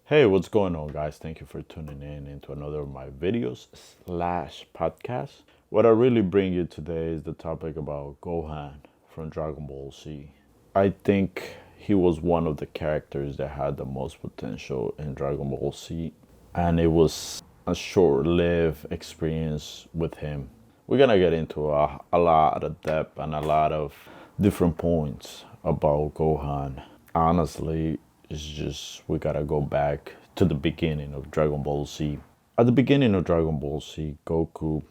Hey, what's going on, guys? Thank you for tuning in into another of my videos slash podcast. What I really bring you today is the topic about Gohan from Dragon Ball Z. I think he was one of the characters that had the most potential in Dragon Ball Z, and it was a short-lived experience with him. We're gonna get into a lot of depth and a lot of different points about Gohan. Honestly, it's just we gotta go back to the beginning of Dragon Ball Z. At the beginning of Dragon Ball Z, Goku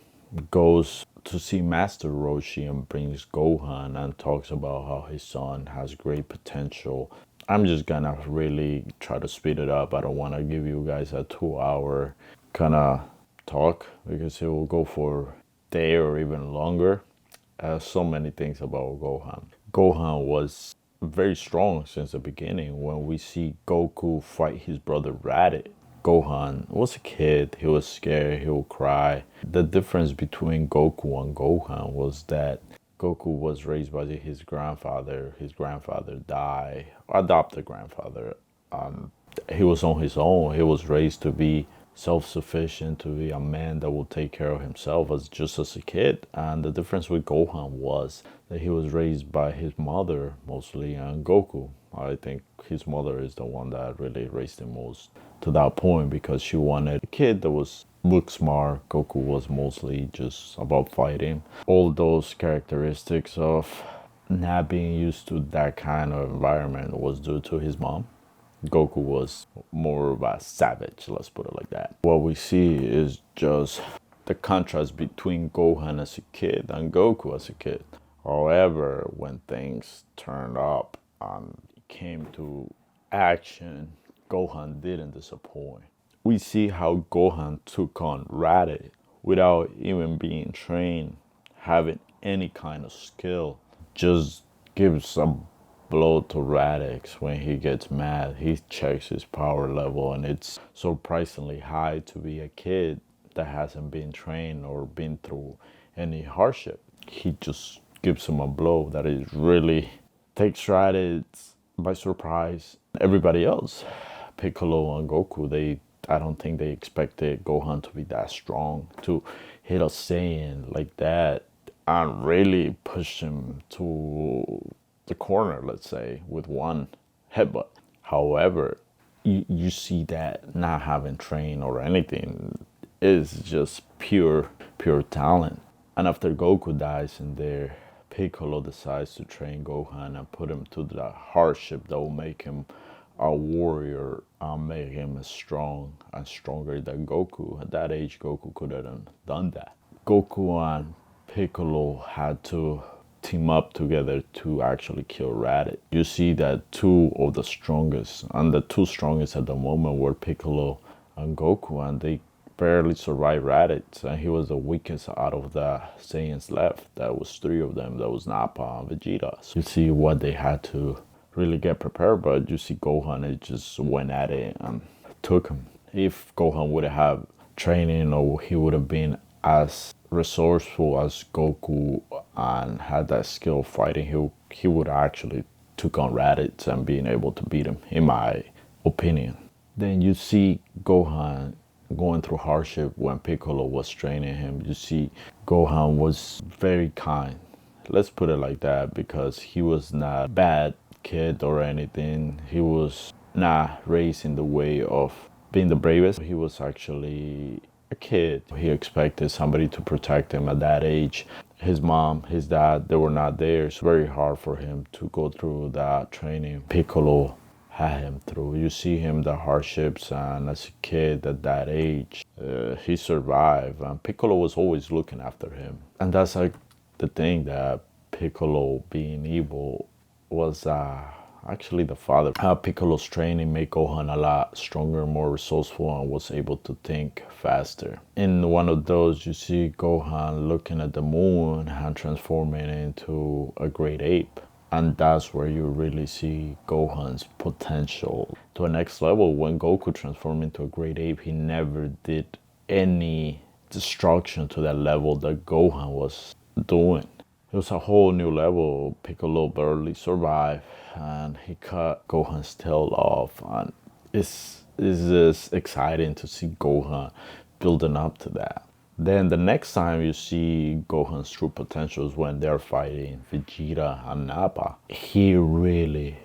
goes to see Master Roshi and brings Gohan and talks about how his son has great potential. I'm just gonna really try to speed it up. I don't want to give you guys a 2 hour kind of talk because it will go for a day or even longer. So many things about Gohan. Gohan was very strong since the beginning. When we see Goku fight his brother Raditz, Gohan was a kid. He was scared. He would cry. The difference between Goku and Gohan was that Goku was raised by his grandfather. His grandfather died, adopted grandfather. He was on his own. He was raised to be self-sufficient, to be a man that will take care of himself as just as a kid. And the difference with Gohan was that he was raised by his mother mostly, and Goku, I think his mother is the one that really raised him most to that point, because she wanted a kid that was book smart. Goku was mostly just about fighting. All those characteristics of not being used to that kind of environment was due to his mom. Goku was more of a savage, let's put it like that. What we see is just the contrast between Gohan as a kid and Goku as a kid. However, when things turned up and came to action, Gohan didn't disappoint. We see how Gohan took on Raditz without even being trained, having any kind of skill. Just gives a blow to Raditz when he gets mad. He checks his power level, and it's surprisingly high to be a kid that hasn't been trained or been through any hardship. He just gives him a blow that is really takes Raditz by surprise. Everybody else, Piccolo and Goku, I don't think they expected Gohan to be that strong, to hit a Saiyan like that and really push him to the corner, let's say, with one headbutt. However, you see that not having trained or anything is just pure talent. And after Goku dies in there, Piccolo decides to train Gohan and put him to the hardship that will make him a warrior and make him as strong and stronger than Goku. At that age, Goku could have done that. Goku and Piccolo had to team up together to actually kill Raditz. You see that two of the strongest, and the two strongest at the moment were Piccolo and Goku, and they barely survived Raditz, and he was the weakest out of the Saiyans left. That was three of them. That was Nappa and Vegeta. So you see what they had to really get prepared, but you see Gohan, it just went at it and took him. If Gohan would have training, or he would have been as resourceful as Goku and had that skill fighting, he would actually took on Raditz and being able to beat him, in my opinion. Then you see Gohan going through hardship when Piccolo was training him. You see Gohan was very kind. Let's put it like that, because he was not a bad kid or anything. He was not raised in the way of being the bravest. He was actually a kid. He expected somebody to protect him at that age. His mom, his dad, they were not there. It's very hard for him to go through that training Piccolo had him through. You see him, the hardships, and as a kid at that age, he survived. And Piccolo was always looking after him. And that's like the thing, that Piccolo being evil was actually the father. Piccolo's training made Gohan a lot stronger, more resourceful, and was able to think faster. In one of those, you see Gohan looking at the moon and transforming into a great ape. And that's where you really see Gohan's potential to a next level. When Goku transformed into a great ape, he never did any destruction to that level that Gohan was doing. It was a whole new level. Piccolo barely survived, and he cut Gohan's tail off. And it's it's just exciting to see Gohan building up to that. Then the next time you see Gohan's true potential is when they're fighting Vegeta and Nappa. He really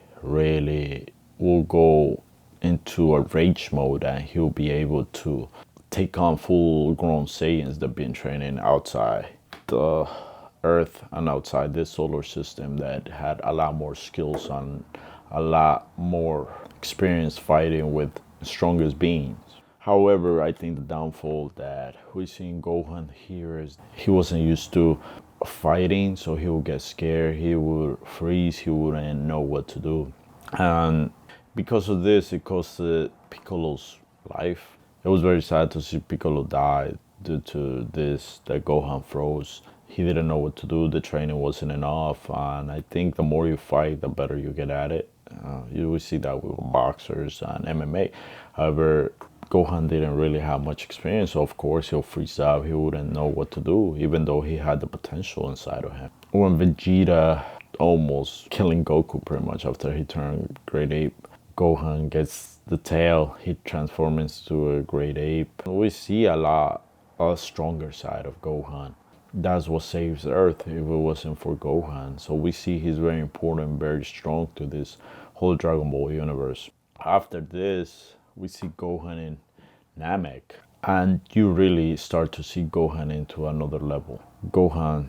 will go into a rage mode, and he'll be able to take on full grown Saiyans that have been training outside the Earth and outside this solar system, that had a lot more skills and a lot more experience fighting with strongest beings. However, I think the downfall that we see in Gohan here is he wasn't used to fighting, so he would get scared, he would freeze, he wouldn't know what to do. And because of this, it costed Piccolo's life. It was very sad to see Piccolo die due to this, that Gohan froze. He didn't know what to do, the training wasn't enough, and I think the more you fight, the better you get at it. You will see that with boxers and MMA. However, Gohan didn't really have much experience, so of course he'll freeze up, he wouldn't know what to do, even though he had the potential inside of him. When Vegeta almost killing Goku pretty much after he turned Great Ape, Gohan gets the tail, he transforms into a Great Ape. We see a stronger side of Gohan. That's what saves Earth if it wasn't for Gohan. So we see he's very important, very strong to this whole Dragon Ball universe. After this, we see Gohan in Namek, and you really start to see Gohan into another level. Gohan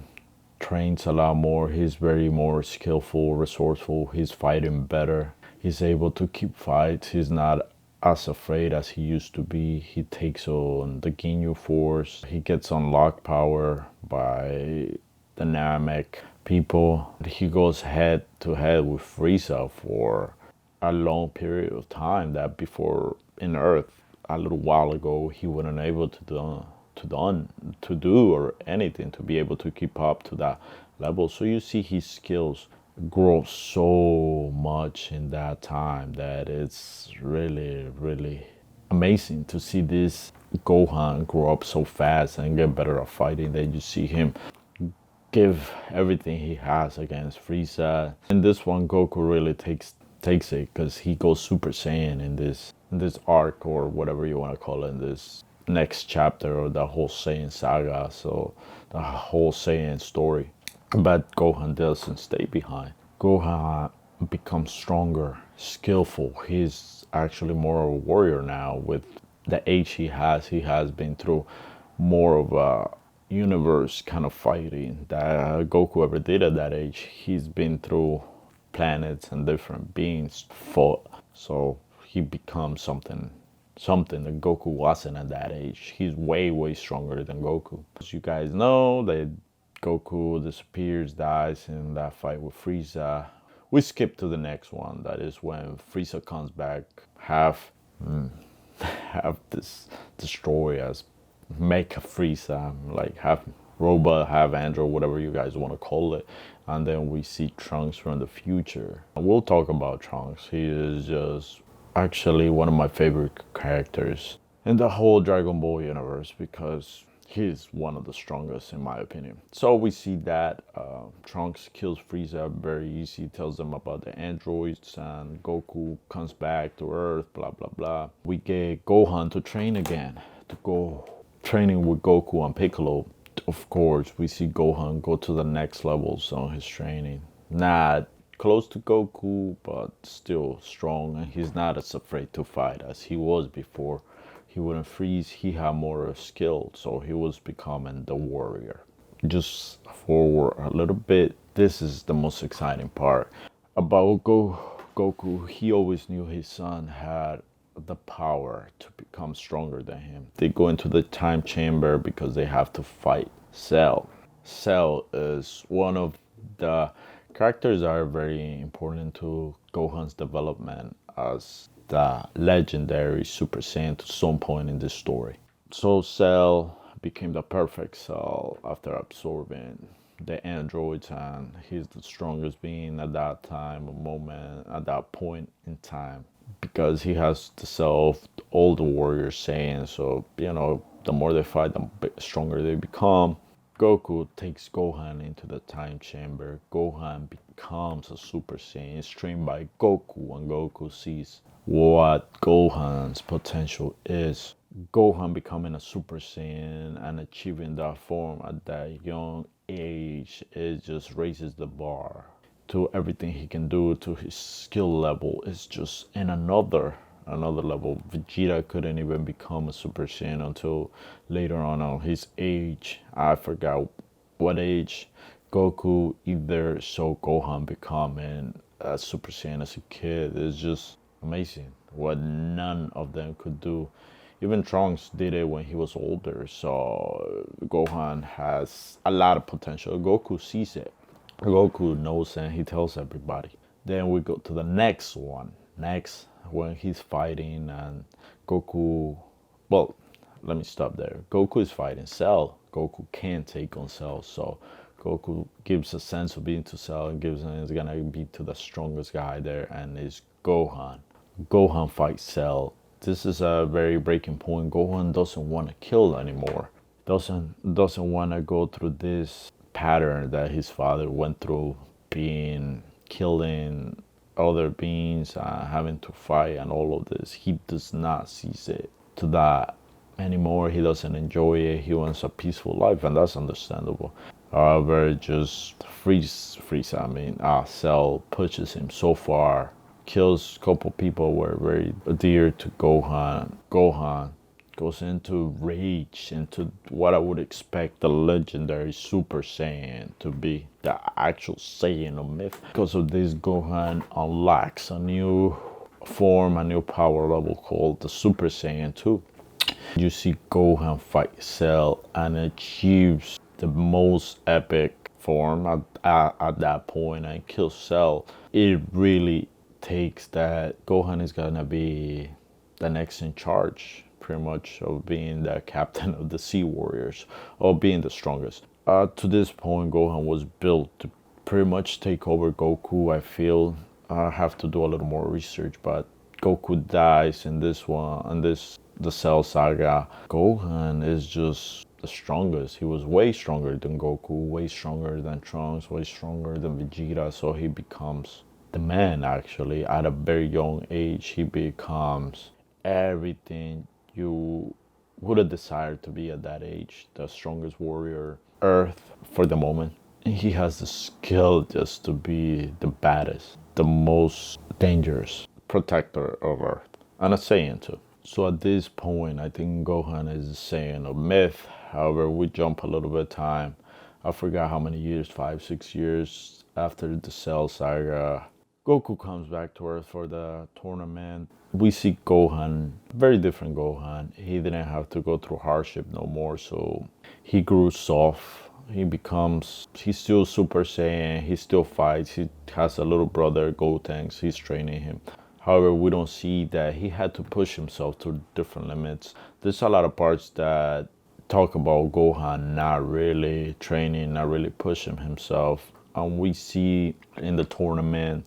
trains a lot more, he's very more skillful, resourceful, he's fighting better, he's able to keep fights, he's not as afraid as he used to be. He takes on the Ginyu Force, he gets unlocked power by the Namek people. He goes head to head with Frieza for a long period of time that before in Earth a little while ago he wasn't able to do or anything to be able to keep up to that level. So you see his skills grow so much in that time that it's really amazing to see this Gohan grow up so fast and get better at fighting. That you see him give everything he has against Frieza. In this one, Goku really takes it, because he goes Super Saiyan in this arc, or whatever you want to call it, in this next chapter of the whole Saiyan saga, so the whole Saiyan story. But Gohan doesn't stay behind. Gohan becomes stronger, skillful. He's actually more of a warrior now with the age he has. He has been through more of a universe kind of fighting that Goku ever did at that age. He's been through planets and different beings fought. So he becomes something that Goku wasn't at that age. He's way stronger than Goku. As you guys know, that Goku disappears, dies in that fight with Frieza. We skip to the next one. That is when Frieza comes back, half this destroy as Mecha Frieza, like half robot, half android, whatever you guys want to call it. And then we see Trunks from the future. We'll talk about Trunks. He is just actually one of my favorite characters in the whole Dragon Ball universe, because he's one of the strongest in my opinion. So we see that Trunks kills Frieza very easy, tells them about the androids, and Goku comes back to Earth, blah blah blah. We get Gohan to train again, to go training with Goku and Piccolo. Of course, we see Gohan go to the next levels on his training. Not close to Goku, but still strong, and he's not as afraid to fight as he was before. He wouldn't freeze, he had more skill, so he was becoming the warrior. Just forward a little bit, this is the most exciting part. About Goku, he always knew his son had the power to become stronger than him. They go into the time chamber because they have to fight Cell. Cell is one of the characters that are very important to Gohan's development as the legendary Super Saiyan to some point in this story. So Cell became the perfect Cell after absorbing the androids, and he's the strongest being at that at that point in time, because he has the self all the warriors saying. So the more they fight, the stronger they become. Goku takes Gohan into the time chamber. Gohan becomes a Super Saiyan. It's trained by Goku, and Goku sees what Gohan's potential is. Gohan becoming a Super Saiyan and achieving that form at that young age, it just raises the bar to everything he can do, to his skill level. It's just in another level. Vegeta couldn't even become a Super Saiyan until later on his age. I forgot what age. Goku either saw Gohan becoming a Super Saiyan as a kid. It's just amazing what none of them could do. Even Trunks did it when he was older. So Gohan has a lot of potential. Goku sees it. Goku knows and he tells everybody. Then we go to the next one. Next, when he's fighting and Goku, well, let me stop there. Goku is fighting Cell. Goku can't take on Cell, so Goku gives a sense of being to Cell and gives him is gonna be to the strongest guy there, and is Gohan. Gohan fights Cell. This is a very breaking point. Gohan doesn't want to kill anymore. Doesn't want to go through this pattern that his father went through, being killing other beings, having to fight and all of this. He does not seize it to that anymore. He doesn't enjoy it. He wants a peaceful life, and that's understandable. However, just Frieza, Cell pushes him so far, kills a couple people who were very dear to Gohan. Gohan goes into rage, into what I would expect the legendary Super Saiyan to be, the actual Saiyan of myth. Because of this, Gohan unlocks a new form, a new power level called the Super Saiyan 2. You see Gohan fight Cell and achieves the most epic form at that point and kills Cell. It really takes that Gohan is gonna be the next in charge, pretty much, of being the captain of the Sea Warriors, or being the strongest. To this point, Gohan was built to pretty much take over Goku. I feel I have to do a little more research, but Goku dies in this one, and the Cell Saga. Gohan is just the strongest. He was way stronger than Goku, way stronger than Trunks, way stronger than Vegeta. So he becomes the man. Actually, at a very young age, he becomes everything you would have desired to be at that age. The strongest warrior Earth for the moment. He has the skill just to be the baddest, the most dangerous protector of Earth, and a Saiyan too. So at this point, I think Gohan is a Saiyan of myth. However, we jump a little bit of time. I forgot how many years, 5, 6 years after the Cell Saga. Goku comes back to Earth for the tournament. We see Gohan, very different Gohan. He didn't have to go through hardship no more, so he grew soft. He's still Super Saiyan, he still fights. He has a little brother, Gotenks, he's training him. However, we don't see that he had to push himself to different limits. There's a lot of parts that talk about Gohan not really training, not really pushing himself. And we see in the tournament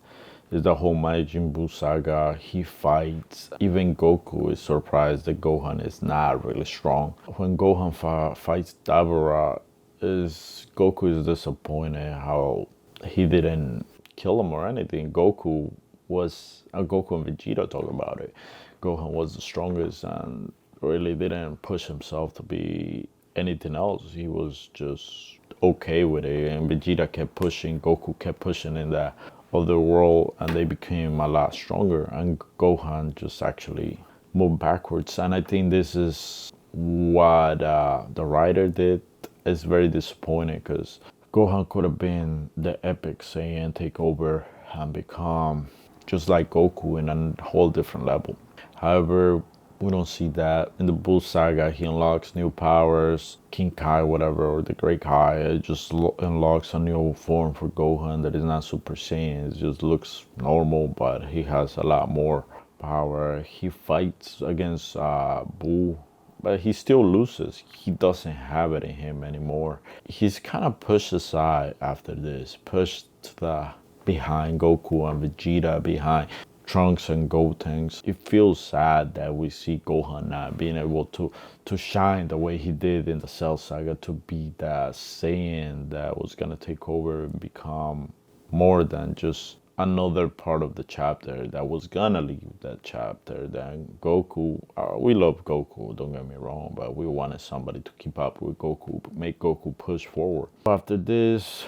is the whole Majin Buu saga. He fights. Even Goku is surprised that Gohan is not really strong. When Gohan fights Dabura, Goku is disappointed how he didn't kill him or anything. Goku and Vegeta talk about it. Gohan was the strongest and really didn't push himself to be anything else. He was just okay with it, and Vegeta kept pushing, Goku kept pushing in that other world, and they became a lot stronger, and Gohan just actually moved backwards. And I think this is what the writer did. Is very disappointing, because Gohan could have been the epic Saiyan, take over and become just like Goku in a whole different level. However, we don't see that. In the Buu saga, he unlocks new powers, King Kai, whatever, or the Great Kai. It just unlocks a new form for Gohan that is not Super Saiyan. It just looks normal, but he has a lot more power. He fights against Buu, but he still loses. He doesn't have it in him anymore. He's kind of pushed aside after this, pushed to the behind Goku and Vegeta, behind Trunks and Gotenks. It feels sad that we see Gohan not being able to shine the way he did in the Cell Saga, to be that Saiyan that was gonna take over and become more than just another part of the chapter that was gonna leave that chapter. Then Goku, we love Goku, don't get me wrong, but we wanted somebody to keep up with Goku, make Goku push forward. After this,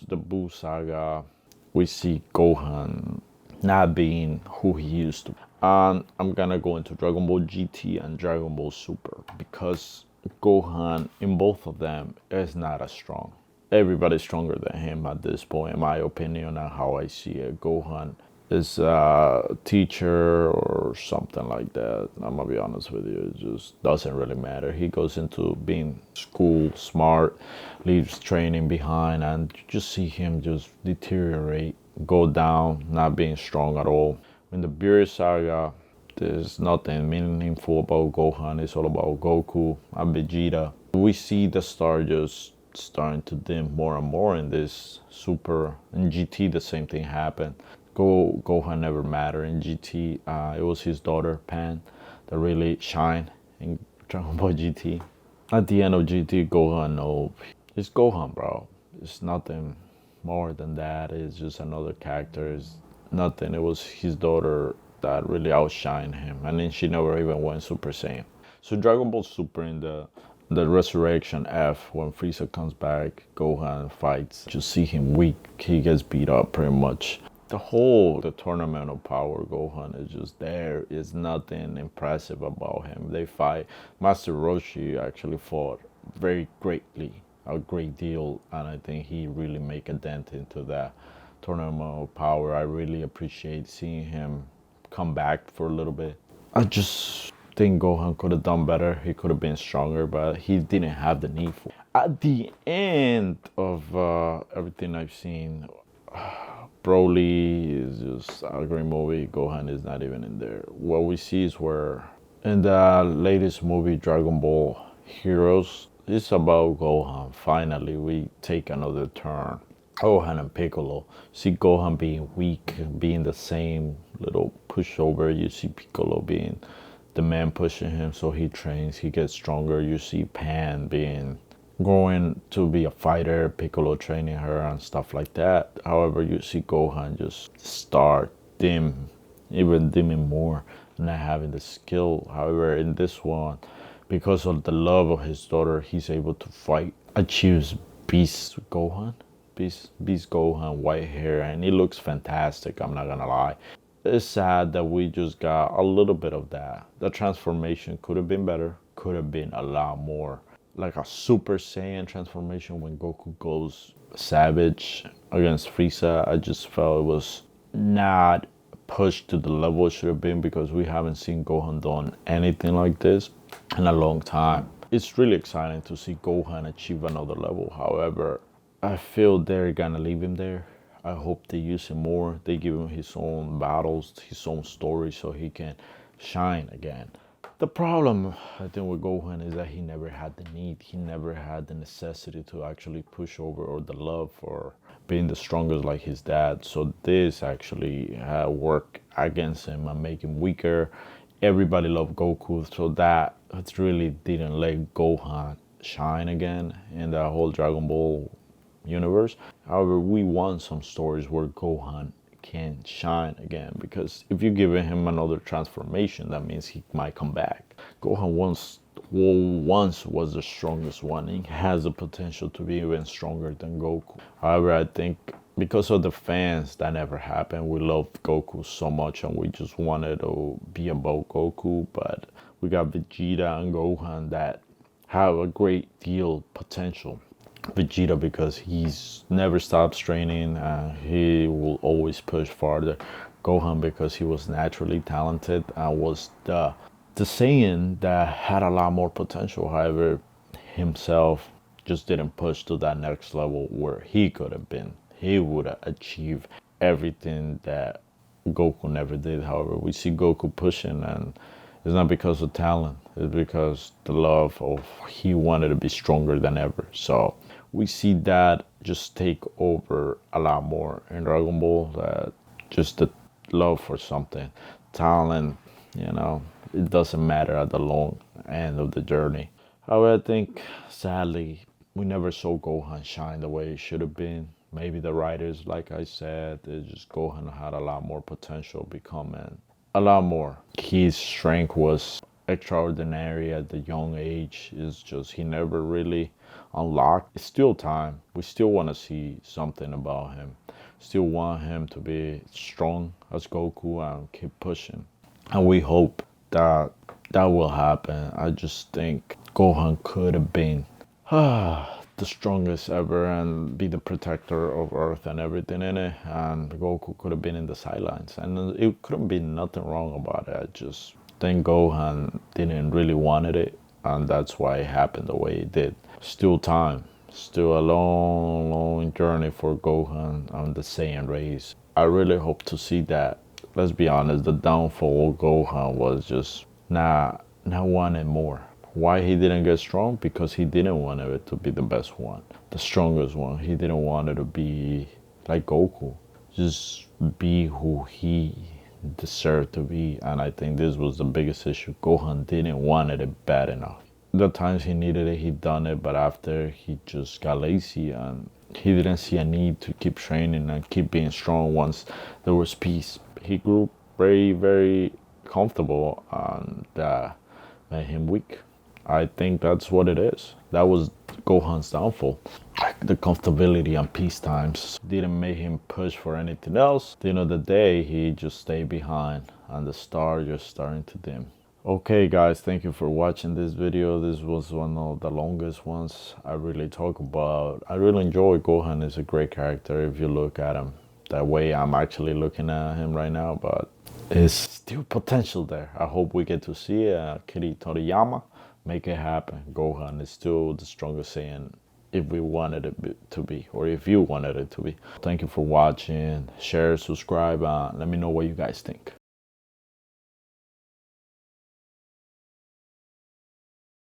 the Buu saga, we see Gohan not being who he used to. And I'm gonna go into Dragon Ball GT and Dragon Ball Super because Gohan in both of them is not as strong. Everybody's stronger than him at this point, in my opinion, and how I see it. Gohan is a teacher or something like that. I'm gonna be honest with you, it just doesn't really matter. He goes into being school smart, leaves training behind, and you just see him just deteriorate, go down, not being strong at all. In the Beerus saga, there's nothing meaningful about Gohan. It's all about Goku and Vegeta. We see the star just starting to dim more and more in this Super. In GT, the same thing happened. Gohan never mattered in GT. It was his daughter Pan that really shined in Dragon Ball GT. At the end of GT, Gohan, no, it's Gohan, bro. It's nothing more than that. It's just another character. It's nothing. It was his daughter that really outshined him, and then she never even went Super Saiyan. So Dragon Ball Super in the Resurrection F, when Frieza comes back, Gohan fights. Just see him weak. He gets beat up pretty much. The tournament of power, Gohan is just there. It's nothing impressive about him. They fight. Master Roshi actually fought very greatly, a great deal, and I think he really make a dent into that tournament of power. I really appreciate seeing him come back for a little bit. I just think Gohan could have done better. He could have been stronger, but he didn't have the need for it. At the end of everything I've seen, Broly is just a great movie. Gohan is not even in there. What we see is where in the latest movie, Dragon Ball Heroes, it's about Gohan. Finally, we take another turn. Gohan and Piccolo. See Gohan being weak, being the same little pushover. You see Piccolo being the man pushing him, so he trains, he gets stronger. You see Pan being going to be a fighter, Piccolo training her and stuff like that. However, you see Gohan just start dim, even dimming more, not having the skill. However, in this one, because of the love of his daughter, he's able to fight, achieves Beast Gohan. Beast Gohan, white hair, and he looks fantastic, I'm not gonna lie. It's sad that we just got a little bit of that. The transformation could have been better, could have been a lot more. Like a Super Saiyan transformation when Goku goes savage against Frieza, I just felt it was not pushed to the level it should have been, because we haven't seen Gohan done anything like this in a long time. It's really exciting to see Gohan achieve another level. However, I feel they're gonna leave him there. I hope they use him more. They give him his own battles, his own story, so he can shine again. The problem, I think, with Gohan is that he never had the need. He never had the necessity to actually push over, or the love for being the strongest like his dad. So this actually worked against him and make him weaker. Everybody loved Goku, so that it really didn't let Gohan shine again in the whole Dragon Ball universe. However, we want some stories where Gohan can shine again, because if you give him another transformation, that means he might come back. Gohan once was the strongest one. He has the potential to be even stronger than Goku. However, I think because of the fans, that never happened. We loved Goku so much and we just wanted to be about Goku, but we got Vegeta and Gohan that have a great deal potential. Vegeta, because he's never stops training, he will always push farther. Gohan, because he was naturally talented and was the Saiyan that had a lot more potential. However, himself just didn't push to that next level where he could have been. He would have achieved everything that Goku never did. However, we see Goku pushing, and it's not because of talent. It's because the love of he wanted to be stronger than ever. So we see that just take over a lot more in Dragon Ball. That just the love for something, talent, it doesn't matter at the long end of the journey. However, I think sadly we never saw Gohan shine the way it should have been. Maybe the writers, like I said, they just Gohan had a lot more potential becoming a lot more. His strength was extraordinary at the young age. It's just he never really unlocked. It's still time. We still want to see something about him. Still want him to be strong as Goku and keep pushing. And we hope that that will happen. I just think Gohan could have been the strongest ever and be the protector of Earth and everything in it. And Goku could have been in the sidelines, and it couldn't be nothing wrong about it. I just think Gohan didn't really wanted it, and that's why it happened the way it did. Still time, still a long, long journey for Gohan on the Saiyan race. I really hope to see that. Let's be honest, the downfall of Gohan was just not wanting more. Why he didn't get strong? Because he didn't want it to be the best one, the strongest one. He didn't want it to be like Goku. Just be who he deserved to be. And I think this was the biggest issue. Gohan didn't want it bad enough. The times he needed it, he done it. But after, he just got lazy and he didn't see a need to keep training and keep being strong once there was peace. He grew very, very comfortable, and made him weak. I think that's what it is. That was Gohan's downfall. The comfortability and peace times didn't make him push for anything else. At the end of the day, he just stayed behind and the star just starting to dim. Okay guys, thank you for watching this video. This was one of the longest ones I really talk about. I really enjoy Gohan. Is a great character if you look at him that way. I'm actually looking at him right now, but there's still potential there. I hope we get to see Kiri Toriyama make it happen. Gohan is still the strongest Saiyan if we wanted it to be, or if you wanted it to be. Thank you for watching. Share, subscribe, let me know what you guys think.